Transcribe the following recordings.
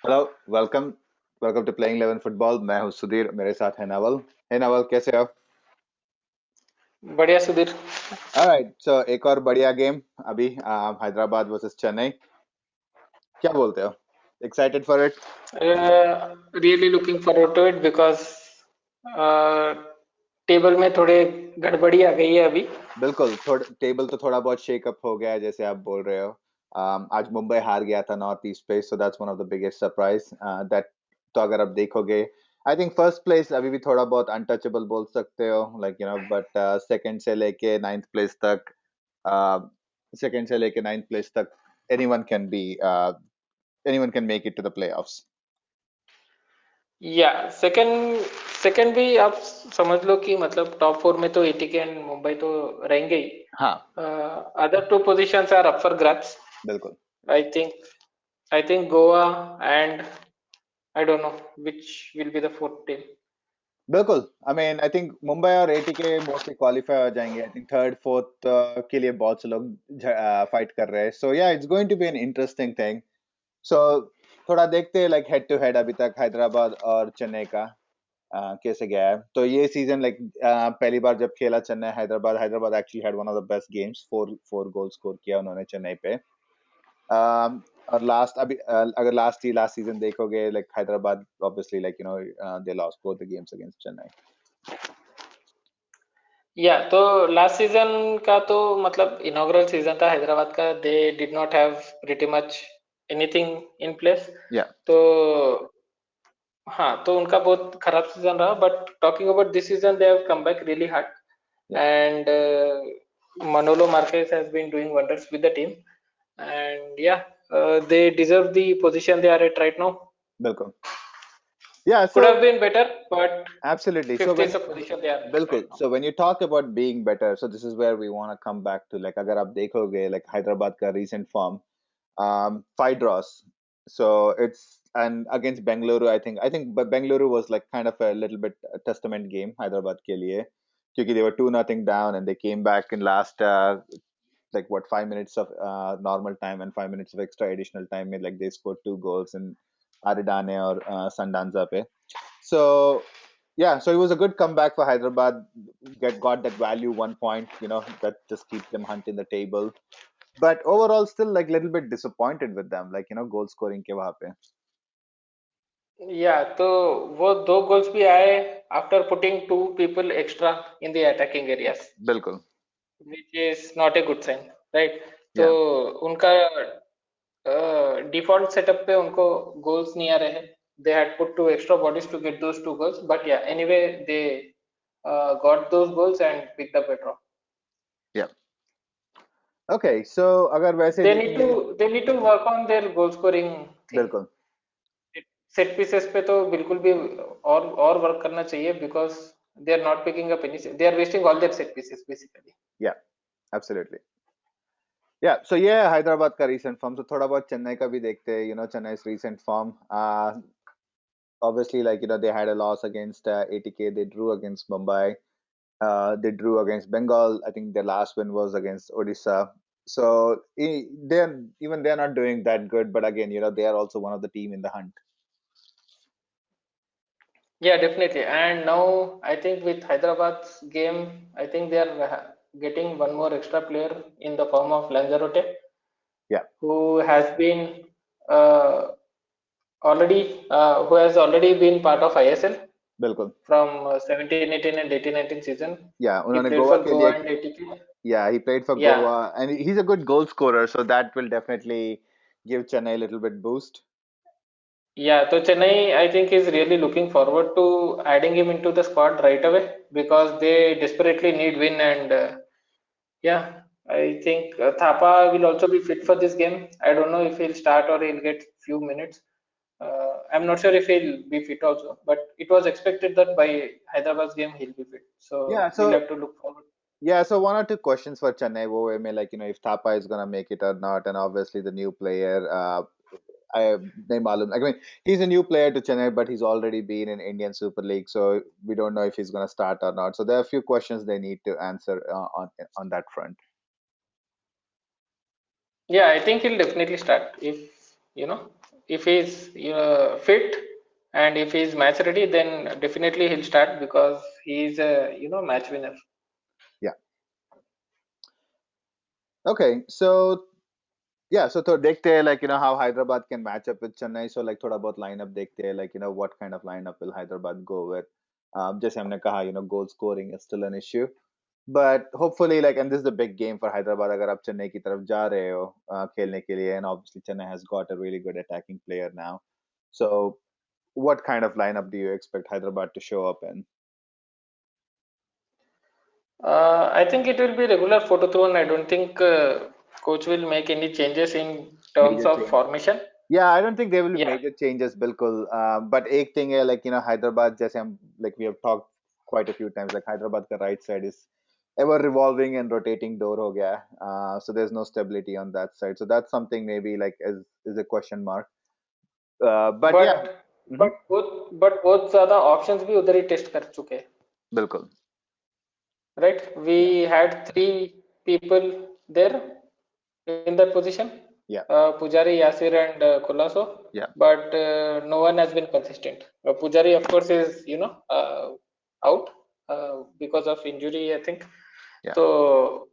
Hello. Welcome. Welcome to playing 11 football. मैं हूं सुधीर, मेरे साथ है नवल। हे नवल, कैसे हो? बढ़िया सुधीर। ऑलराइट, सो एक और बढ़िया गेम अभी हैदराबाद वर्सेस चेन्नई। क्या बोलते हो? Excited for it? Really looking forward to it because table में थोड़े गड़बड़ी आ गई है अभी। बिल्कुल, थोड़ा टेबल तो थोड़ा बहुत शेकअप हो गया है जैसे आप बोल रहे हो। आज मुंबई हार गया था नॉर्थ ईस्ट पे, so that's one of the biggest surprise that. तो अगर आप देखोगे, आई थिंक फर्स्ट प्लेस अभी भी थोड़ा बहुत अनटचेबल बोल सकते हो, लाइक बट सेकंड से लेके नाइन्थ प्लेस तक, सेकंड से लेके नाइन्थ प्लेस तक anyone can be, anyone can make it to the playoffs. या सेकंड सेकंड भी आप समझ लो कि मतलब टॉप फोर में तो एटीके एंड मुंबई तो रहेंगे ही। हाँ, other two positions are up for grabs. बिल्कुल। I think I think Goa and I don't know which will be the fourth team. बिल्कुल, I mean I think Mumbai और एटीके मोस्टली क्वालिफाई हो जाएंगे। आई थिंक थर्ड फोर्थ के लिए बहुत से लोग फाइट कर रहे हैं, so yeah it's going to be an interesting thing. So थोड़ा देखते हैं, लाइक हेड टू हेड अभी तक हैदराबाद और चेन्नई का कैसे गया है। तो ये सीजन लाइक पहली बार जब खेला Chennai Hyderabad, Hyderabad actually had one of the best games, four four goal score किया उन्होंने चेन्नई पे। और लास्ट अभी अगर लास्ट सीजन देखोगे, like Hyderabad obviously like they lost both the games against Chennai. या तो लास्ट सीजन का तो मतलब इनॉग्रल सीजन था हैदराबाद का। They did not have pretty much anything in place. या तो हाँ, तो उनका बहुत खराब सीजन रहा, but talking about this season they have come back really hard या and Manolo Marquez has been doing wonders with the team, and yeah, they deserve the position they are at right now. बिल्कुल। Yeah Could so have been better, but absolutely, so fifth is when, the position they are at बिल्कुल, right now. So when you talk about being better, so this is where we want to come back to, like अगर आप देखोगे like Hyderabad का recent form, five draws. So it's and against Bengaluru, I think but Bengaluru was like kind of a little bit a testament game Hyderabad ke liye, क्योंकि they were 2-0 down and they came back in last like what 5 minutes of normal time and 5 minutes of extra additional time में, like they scored two goals in Aridane or Sandanza pe. So yeah, so it was a good comeback for Hyderabad. Got that value 1 point, that just keeps them hunting the table. But overall still like little bit disappointed with them, like goal scoring के वहां पे। या तो वो दो goals भी आए after putting two people extra in the attacking areas, बिल्कुल। which is not a good sign, right? तो या उनका डिफॉल्ट सेटअप पे उनको गोल्स नहीं आ रहे हैं. They had put two extra bodies to get those two goals, but yeah, anyway, they got those goals and picked up a draw. या okay, सो अगर वैसे देखेंगे। They need to work on their goal scoring thing. बिल्कुल। Set pieces पे तो बिल्कुल भी और वर्क करना चाहिए because they are not picking up any, they are wasting all their set pieces basically. Yeah absolutely. Yeah so ये है हैदराबाद का रीसेंट फॉर्म। तो थोड़ा बहुत चेन्नई का भी देखते हैं, Chennai's recent form. Obviously, like they had a loss against ATK. They drew against Mumbai. They drew against Bengal. I think their last win was against Odisha. So they're not doing that good. But again, they are also one of the team in the hunt. Yeah, definitely. And now I think with Hyderabad's game, I think they are getting one more extra player in the form of Lanzarote, Yeah, who has been uh, who has already been part of ISL बिल्कुल। from 17-18 and 18-19 season. Yeah, He उन्होंने played Goa for के Goa लिए, and ATK. yeah, he played for Yeah, Goa and he's a good goal scorer, so that will definitely give Chennai a little bit boost. yeah. So Chennai, I think, is really looking forward to adding him into the squad right away because they desperately need win. And yeah, I think Thapa will also be fit for this game. I don't know if he'll start or he'll get few minutes. I'm not sure if he'll be fit also, but it was expected that by Hyderabad's game he'll be fit. So Yeah, we'll so have to look forward. yeah, so one or two questions for Chennai. वो way में, like if Thapa is gonna make it or not, and obviously the new player. I नहीं मालूम. I mean, he's a new player to Chennai, but he's already been in Indian Super League, so we don't know if he's gonna start or not. So there are a few questions they need to answer on that front. Yeah, I think he'll definitely start if you know. if he's fit and if he's match ready, then definitely he'll start because he's a match winner. Yeah. Okay. So yeah. So to देखते हैं like how Hyderabad can match up with Chennai. So like थोड़ा बहुत lineup देखते हैं like what kind of lineup will Hyderabad go with. जैसे हमने कहा goal scoring is still an issue. But hopefully, like, and this is a big game for Hyderabad. अगर आप चेन्नई की तरफ जा रहे हो खेलने के लिए, and obviously Chennai has got a really good attacking player now. So, what kind of lineup do you expect Hyderabad to show up in? I think it will be regular 4-2-1. I don't think coach will make any changes in terms Major of change? formation. Yeah, I don't think there will be Yeah, major changes, बिल्कुल. But एक thing है, like Hyderabad, जैसे हम like we have talked quite a few times, like Hyderabad का right side is ever revolving and rotating door हो गया है. So there's no stability on that side. So that's something maybe like is a question mark. But but yeah. Mhm. but बहुत ज्यादा options भी उधर ही test कर चुके हैं. बिल्कुल. Right? Yeah. We had three people there in that position, Yeah. Pujari, Yasir, and Colaso, Yeah. but no one has been consistent. Pujari, of course, is out because of injury, I think. Yeah. So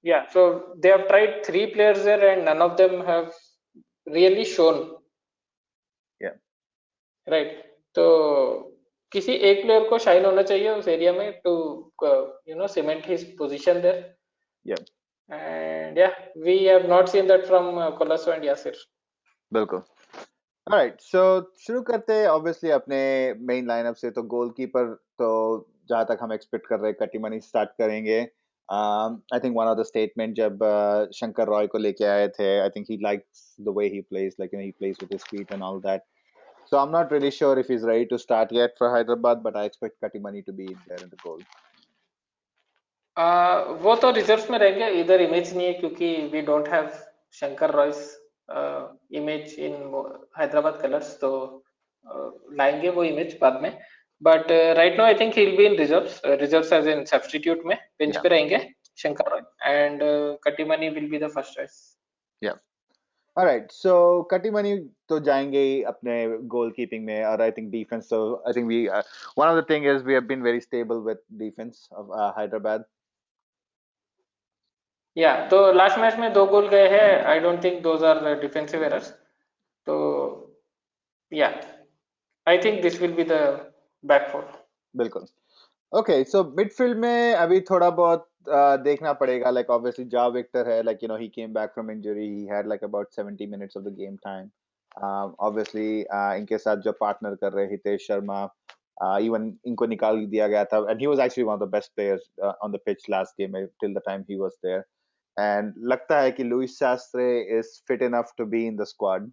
yeah, so they have tried three players there, and none of them have really shown. Yeah. Right? तो किसी एक player को shine होना चाहिए उस area में to cement his position there. Yeah. And yeah, we have not seen that from Colasso and Yasir. बिल्कुल. Alright, so शुरू करते हैं obviously अपने मेन लाइनअप से. तो गोलकीपर तो जहां तक हम एक्सपेक्ट कर रहे हैं कटिमनी स्टार्ट करेंगे. I think one of the statement जब शंकर रॉय को लेके आए थे, I think he likes the way he plays, like he plays with his feet and all that. So I'm not really sure if he's ready to start yet for Hyderabad, but I expect Katimani to be in there in the goal. वो तो reserves में रहेंगे, इधर image नहीं है क्योंकि we don't have Shankar Roy's image in Hyderabad colours, तो लाएंगे वो इमेज बाद में. But right now I think he will be in reserves as in substitute में बेंच Yeah. पे रहेंगे Shankar Roy, and Kattimani will be the first choice. Yeah. All right. So Katimani तो जाएंगे ही अपने goalkeeping में, और I think defense. So I think we one of the thing is we have been very stable with defense of Hyderabad. या तो last match में 2 goal गए हैं. I don't think those are defensive errors. तो yeah I think this will be the back four. बिल्कुल. Okay, so midfield में अभी थोड़ा बहुत देखना पड़ेगा. Like obviously Ja Victor है, like he came back from injury. He had like about 70 minutes of the game time. Obviously इनके साथ जो partner कर रहे हितेश शर्मा, even इनको निकाल दिया गया था, and he was actually one of the best players on the pitch last game till the time he was there. And लगता है कि Luis Sastre is fit enough to be in the squad.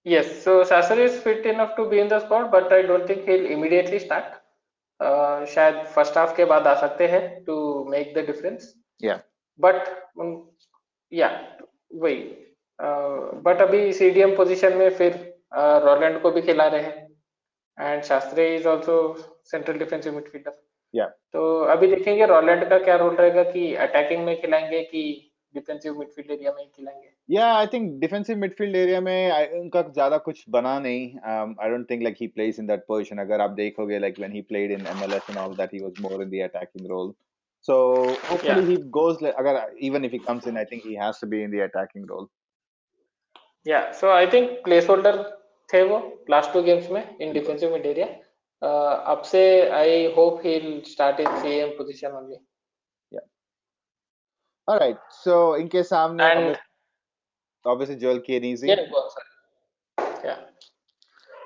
Yes, so Sasser is fit enough to be in the squad, but I don't think he'll immediately start. शायद first half के बाद आ सकते हैं to make the difference. Yeah. But yeah वही, but अभी CDM position में फिर रोलैंड को भी खिला रहे हैं, and Shastri is also central defensive midfielder. Yeah. तो अभी देखेंगे रोलैंड का क्या रोल रहेगा, कि अटैकिंग में खिलाएंगे कि डिफेंसिव मिडफील्ड एरिया में खिलाएंगे. Yeah, I think defensive midfield area में उनका ज़्यादा कुछ बना नहीं. I don't think like he plays in that position. अगर आप देखोगे like when he played in MLS and all that, he was more in the attacking role. So या hopefully he goes like अगर even if he comes in, I think he has to be in the attacking role. या सो I think place holder थे वो last 2 games में इन defensive mid area. अब से I hope he will start in CM position only. Yeah. All right. So इनके सामने and obviously Joel Chiellini. या या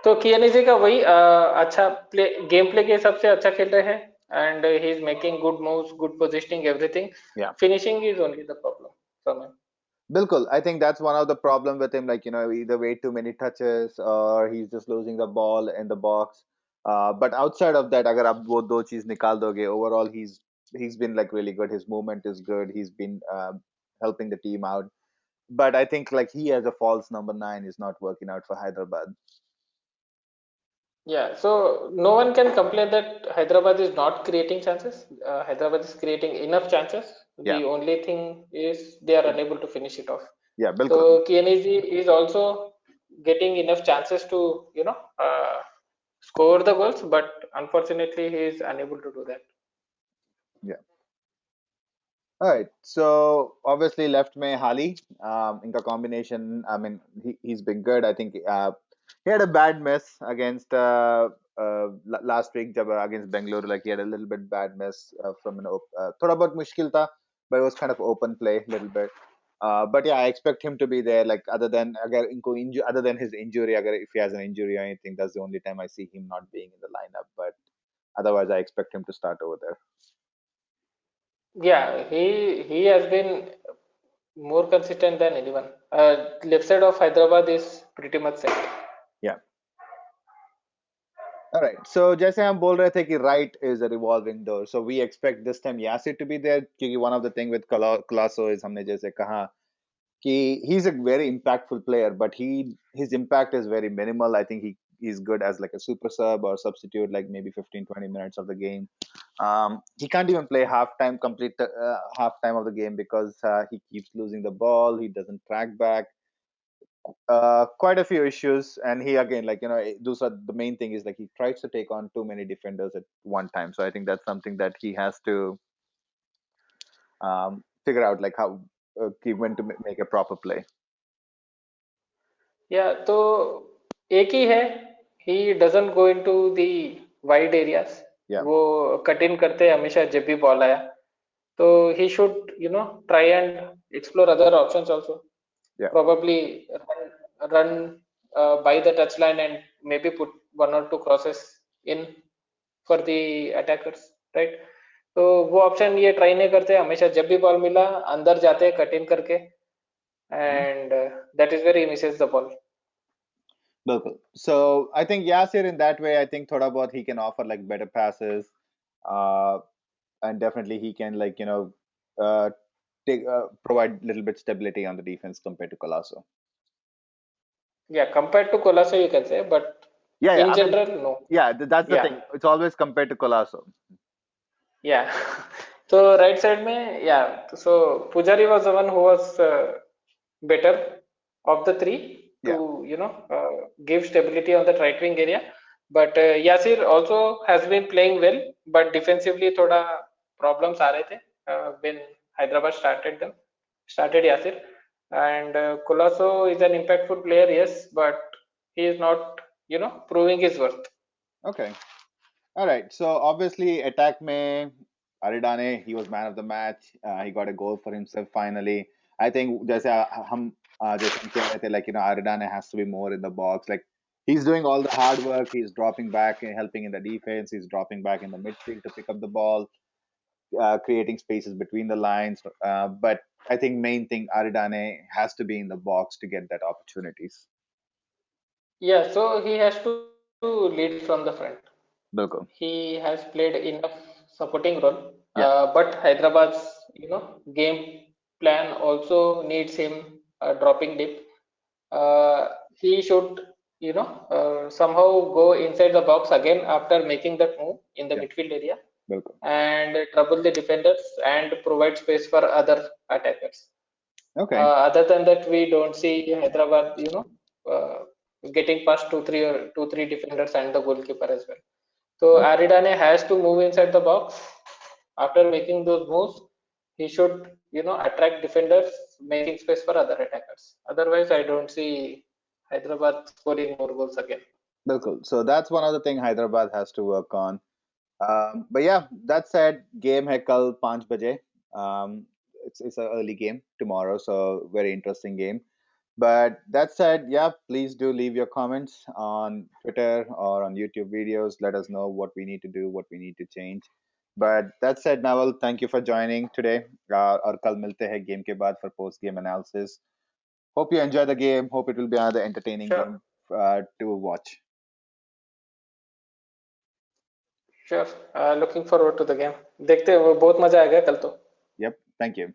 तो कियानिजी का वही अच्छा प्ले, गेम प्ले के हिसाब से अच्छा खेल रहे हैं, and he is making good moves, good positioning, everything. Yeah. Finishing is only the problem for me. Bilkul, I think that's one of the problem with him. Like either way too many touches or he's just losing the ball in the box. But outside of that, अगर आप वो दो चीज निकाल दोगे, overall he's been like really good. His movement is good. He's been helping the team out. But I think like he as a false number 9 is not working out for Hyderabad. Yeah, so no one can complain that Hyderabad is not creating chances. Hyderabad is creating enough chances. Yeah. The only thing is they are unable to finish it off. Yeah, So बिल्कुल. KNG is also getting enough chances to, score the goals, but unfortunately he is unable to do that. Yeah. All right. So obviously left में Hali. इनका combination. I mean, he's been good. I think he had a bad miss against last week जब against Bengaluru. Like he had a little bit bad miss from थोड़ा बहुत मुश्किल था, but it was kind of open play a little bit. But yeah, I expect him to be there. Like other than his injury, if he has an injury or anything, that's the only time I see him not being in the lineup. But otherwise, I expect him to start over there. Yeah, he has been more consistent than anyone. Left side of Hyderabad is pretty much set. Yeah. All right. So जैसे हम बोल रहे थे कि right is a revolving door. So we expect this time Yasir to be there क्योंकि one of the thing with Colasso is हमने जैसे कहा कि he's a very impactful player, but his impact is very minimal. I think he's good as like a super sub or substitute, like maybe 15-20 minutes of the game. He can't even play half time of the game because he keeps losing the ball. He doesn't track back. Quite a few issues, and he again, like those are the main thing is like he tries to take on too many defenders at one time. So I think that's something that he has to figure out, like how when to make a proper play. Yeah, तो एक ही है, he doesn't go into the wide areas. Yeah, वो cut in करते हैं हमेशा जब भी ball आया, तो he should try and explore other options also. yeah. Probably run by the touchline and maybe put one or two crosses in for the attackers, right? तो वो ऑप्शन ये ट्राई नहीं करते, हमेशा जब भी बॉल मिला अंदर जाते कट इन करके, Mhm. and that is where he misses the ball. Bilkul. So I think Yasir in that way, I think thoda bahut he can offer like better passes, uh, and definitely he can like uh, provide little bit stability on the defense compared to Colasso. Yeah, compared to Colasso you can say, but Yeah, yeah. in I mean, general no. yeah, that's the Yeah, thing. It's always compared to Colasso. yeah. So right side में, yeah, so Pujari was the one who was better of the three to Yeah. give stability on the right wing area, but Yasir also has been playing well, but defensively थोड़ा problems आ रहे थे when Hyderabad started Yasir, and Colasso is an impactful player, yes, but he is not proving his worth. Okay. All right. So obviously, attack में Aridane, he was man of the match. He got a goal for himself finally. I think जैसे हम कह रहे थे, like Aridane has to be more in the box. Like he's doing all the hard work. He's dropping back and helping in the defense. He's dropping back in the midfield to pick up the ball, creating spaces between the lines. But I think main thing Aridane has to be in the box to get that opportunities. Yeah, so he has to lead from the front. बिल्कुल. He has played enough supporting role, Yeah. but Hyderabad's game plan also needs him dropping deep. He should somehow go inside the box again after making that move in the Yeah. midfield area बिल्कुल. and trouble the defenders and provide space for other attackers. Okay. Other than that, we don't see Hyderabad, getting past two, three defenders and the goalkeeper as well. So Okay. Aridane has to move inside the box. After making those moves, he should, attract defenders, making space for other attackers. Otherwise, I don't see Hyderabad scoring more goals again. बिल्कुल. So that's one other thing Hyderabad has to work on. But yeah, that said, game है कल 5 बजे. Um, it's an early game tomorrow, so very interesting game. But that said, yeah, please do leave your comments on Twitter or on YouTube videos. Let us know what we need to do, what we need to change. But that said, Naval, thank you for joining today. और कल मिलते हैं game के बाद for post game analysis. Hope you enjoy the game. Hope it will be another entertaining Sure, game to watch. sure. Looking forward to the game. देखते हैं, वो बहुत मजा आएगा कल तो. Yep. Thank you.